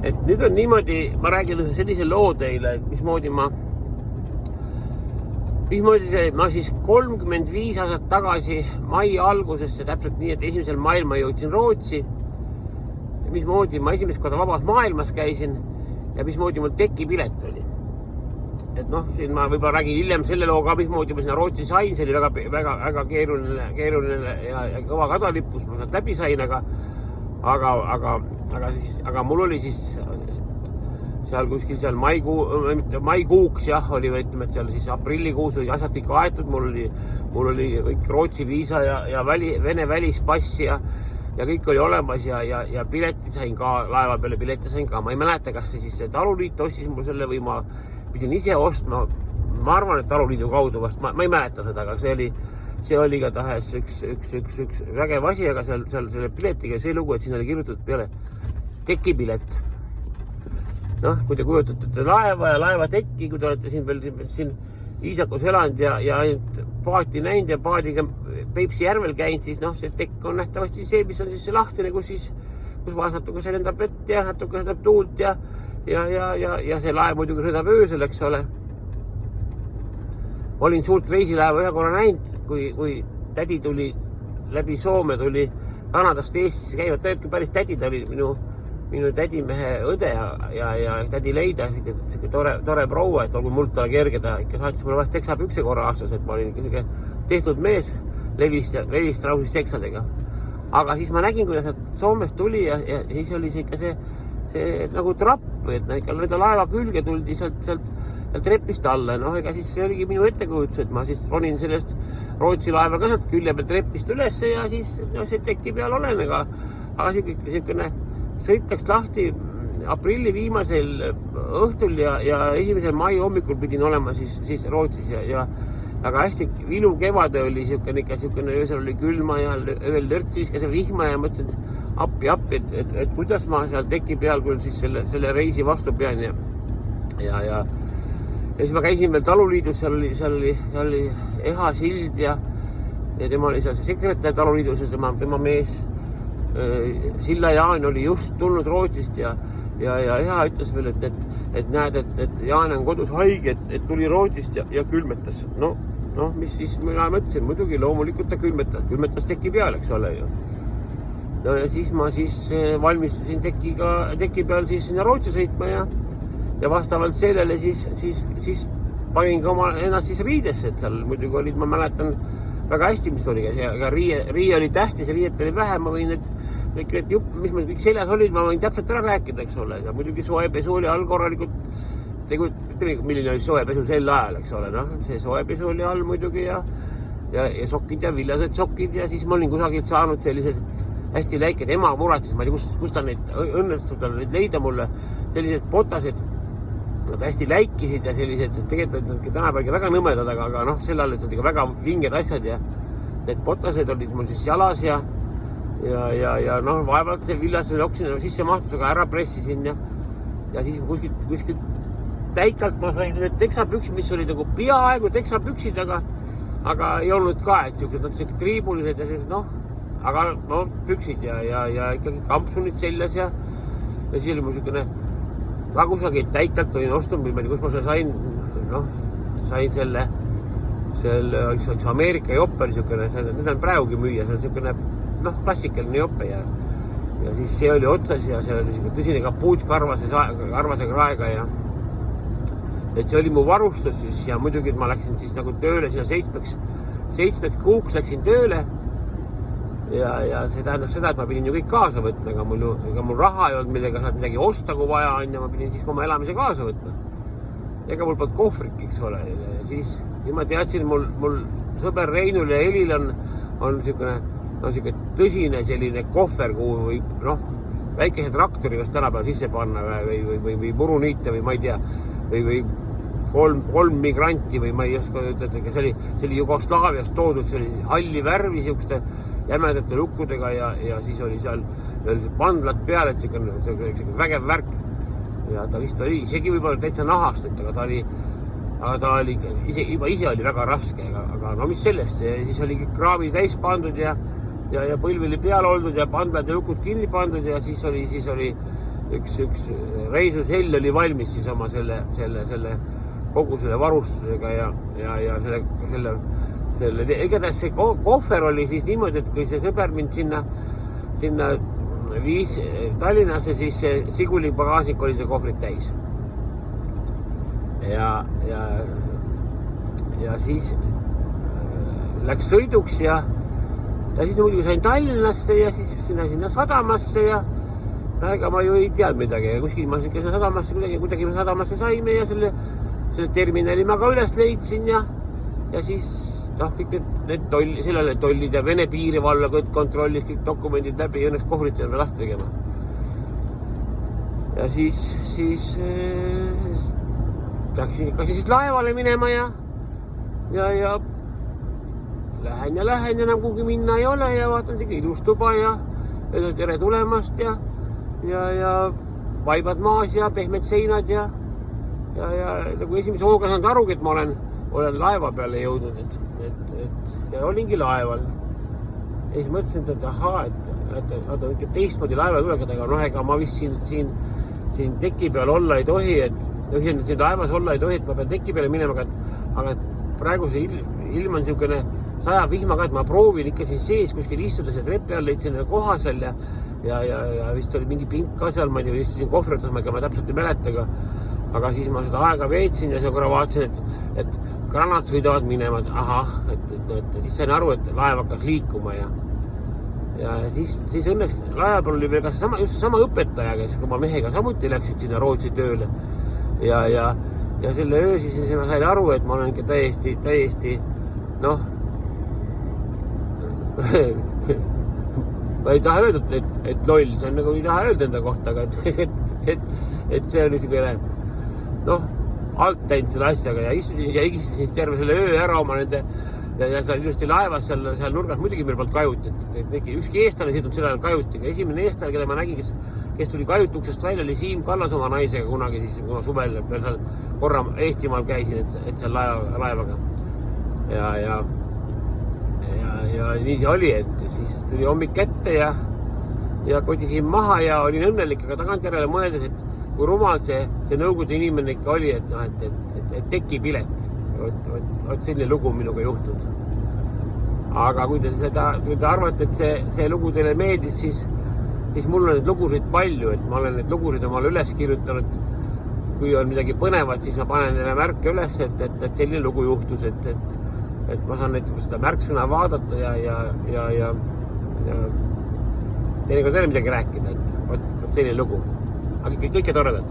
Et nüüd on niimoodi, ma räägin ühe sellise loo teile, et mismoodi ma siis 35 aastat tagasi mai algusesse, täpselt nii, et 1. mail ma jõudsin Rootsi. Mismoodi ma esimest korda vabas maailmas käisin ja mismoodi mul tekipilet oli. Et noh, siin ma võib-olla räägin hiljem selle looga, mismoodi ma sinna Rootsi sain, see oli väga keeruline ja kõva kadalippus, ma sealt läbi sain, aga mul oli siis seal kuskil seal maikuuks jah, oli ütleme, et seal siis aprillikuus oli asjad kõik aetud, mul oli kõik Rootsi viisa ja Vene välispass ja kõik oli olemas ja pileti sain ka, laeva peale pileti sain ka. Ma ei mäleta, kas see siis see taluliit ostis mul selle või ma pidin ise ostma. Ma arvan, et taluliidu kaudu vast, ma ei mäleta seda, aga see oli ka tahes üks vägev asi, aga seal selle piletiga see lugu, et siin oli kirjutatud peale tekipilet. Noh, kui te kujutate laeva ja laeva tekki, kui te olete siin Iisakus elanud ja ainult paati näinud ja paadiga Peipsi järvel käinud, siis noh, see tekk on nähtavasti see, mis on siis see lahtine, kus vahest natuke see lendab vett ja natuke lendab tuult ja see laev muidugi sõidab öösel, eks ole. Olin suurt reisilaeva ühe korra näinud, kui tädi tuli läbi Soome, tuli Kanadast Eestis käivad, tegelikult päris tädi, ta oli minu tädimehe õde ja tädi Leida, siuke tore proua, et olgu mult talle kerge, ta ikka saatis mulle vast teksapükse korra aastas, et ma olin ikka siuke tehtud mees levist rausist teksadega. Aga siis ma nägin, kuidas Soomest tuli ja siis oli see ikka see nagu trapp, et ikka lööda laeva külge tuldi sealt trepist alla. Noh, ega siis see oligi minu ettekujutus, et ma siis ronin sellest Rootsi laeva ka sealt külje peal trepist üles ja siis see teki peal olen, aga siukene sõit läks lahti aprilli viimasel õhtul ja 1. mai hommikul pidin olema siis Rootsis ja aga hästi vilu kevade oli siukene, öösel oli külma ja ööl lörtsis ka see vihma ja mõtlesin, appi, et kuidas ma seal teki peal küll siis selle reisi vastu pean ja siis ma käisin veel taluliidus, seal oli Eha Sild ja tema oli seal see sekretär taluliidus ja tema mees Silla Jaan oli just tulnud Rootsist ja Eha ütles veel, et näed, et Jaan on kodus haige, et tuli Rootsist ja külmetas. No, mis siis mina mõtlesin, muidugi loomulikult ta külmetas teki peal, eks ole ju. No ja siis ma valmistusin teki peal siis sinna Rootsi sõitma ja vastavalt sellele siis panin ka ennast siis riidesse, et seal muidugi olid, ma mäletan väga hästi, mis oli, aga riie oli tähtis ja riiet oli vähe, ma võin kõik need jupp, mis ma kõik seljas olid, ma võin täpselt ära rääkida, eks ole, ja muidugi soepesu oli all korralikult, milline oli soepesu sel ajal, eks ole, noh, see soepesu oli all muidugi ja sokid ja viljased sokid ja siis ma olin kusagilt saanud sellised hästi läiked, ema muratses, ma ei tea, kust ta neid õnnestud neid leida mulle, sellised potased, nad hästi läikisid ja sellised, tegelikult nad tänapäeval väga nõmedad, aga noh, sel ajal olid ikka väga vinged asjad ja need potased olid mul siis jalas ja noh, vaevalt see villasele oksina sisse mahtus, aga ära pressisin ja siis kuskilt täikalt ma sain need teksapüksid, mis olid nagu peaaegu teksapüksid, aga ei olnud ka, et siuksed triibulised ja sellised, noh, aga no püksid ja ikkagi kampsunid seljas ja siis oli mul siukene väga kusagil täikalt olin ostnud, või ma ei tea, kus ma selle sain, noh, sain selle üks Ameerika jope oli siukene, need on praegugi müüa, see on siukene, noh, klassikaline jope ja siis see oli otsas ja see oli siuke tõsine kapuuts karvase kraega ja et see oli mu varustus siis ja muidugi ma läksin siis nagu tööle sinna 7 kuuks läksin tööle ja see tähendab seda, et ma pidin ju kõik kaasa võtma, ega mul raha ei olnud, millega saad midagi osta, kui vaja on ja ma pidin siis oma elamise kaasa võtma. Ega mul polnud kohvrit, eks ole, ja siis ma teadsin, mul sõber Reinul ja Elil on siuke tõsine selline kohver, kuhu võib, noh, väikese traktori vast tänapäeval sisse panna või muruniite või ma ei tea, või kolm migranti või ma ei oska ütelda, see oli Jugoslaaviast toodud, see oli halli värvi siukeste jämedate lukkudega ja siis oli seal veel pandlad peal, et siuke vägev värk ja ta vist oli isegi võib-olla täitsa nahast, aga ta oli ise oli väga raske, aga no mis sellest, siis oli kraavi täis pandud ja põlv oli peal oldud ja pandlad ja lukud kinni pandud ja siis oli üks reisusell oli valmis siis oma selle kogu selle varustusega ja selle igatahes see kohver oli siis niimoodi, et kui see sõber mind sinna viis Tallinnasse, siis see Žiguli pagasnik oli see kohvrit täis. Ja siis läks sõiduks ja siis muidugi sain Tallinnasse ja siis sinna sadamasse ja ega ma ju ei teadnud midagi ja kuskil ma sadamasse kuidagi me sadamasse saime ja selle terminali ma ka üles leidsin ja siis kõik need sellele tollid ja Vene piirivalve kontrollis kõik dokumendid läbi ja õnneks kohvrit ei ole lahti tegema. Ja siis hakkasin siis laevale minema ja lähen enam kuhugi minna ei ole ja vaatan siuke ilus tuba ja tere tulemast ja vaibad maas ja pehmed seinad ja nagu esimese hooga saanud arugi, et ma olen laeva peale jõudnud, et olingi laeval. Ja siis mõtlesin, et ahaa, et teistmoodi laeva tulega, aga ega ma vist siin teki peal olla ei tohi, et siin laevas olla ei tohi, et ma pean teki peale minema, aga praegu see ilm on niisugune sajavihma ka, et ma proovin ikka siin sees kuskil istuda, see trepi all leidsin koha seal ja vist oli mingi pink ka seal, ma ei tea, istusin kohvritas, ma täpselt ei mäleta, aga siis ma seda aega veetsin ja see korra vaatasin, et granat sõidavad minema, et ahah, et siis sain aru, et laev hakkas liikuma ja siis õnneks laeva peal oli veel ka just sama õpetaja, kes oma mehega samuti läksid sinna Rootsi tööle ja selle öö siis ma sain aru, et ma olen ikka täiesti ma ei taha öelda, et loll, see on nagu ei taha öelda enda kohta, aga et see oli niisugune alt läinud selle asjaga ja istusin ja higistasin terve selle öö ära oma nende ja seal ilusti laevas seal nurgas muidugi meil polnud kajuti, et ükski eestlane sõidnud selle ajal kajutiga. Esimene eestlane, keda ma nägin, kes tuli kajutuksest välja, oli Siim Kallas oma naisega kunagi siis, kui ma suvel veel seal korra Eestimaal käisin, et seal laevaga. Ja nii see oli, et siis tuli hommik kätte ja kotisin maha ja olin õnnelik, aga tagantjärele mõeldes, et kui rumal see nõukogude inimene ikka oli, et tekipilet. Vot selline lugu minuga juhtunud. Aga kui te arvate, et see lugu teile meeldis, siis mul on neid lugusid palju, et ma olen neid lugusid omale üles kirjutanud. Kui on midagi põnevat, siis ma panen neile märke üles, et selline lugu juhtus, et ma saan seda märksõna vaadata ja teinekord veel midagi rääkida, et vot selline lugu. Aga kõike toredat.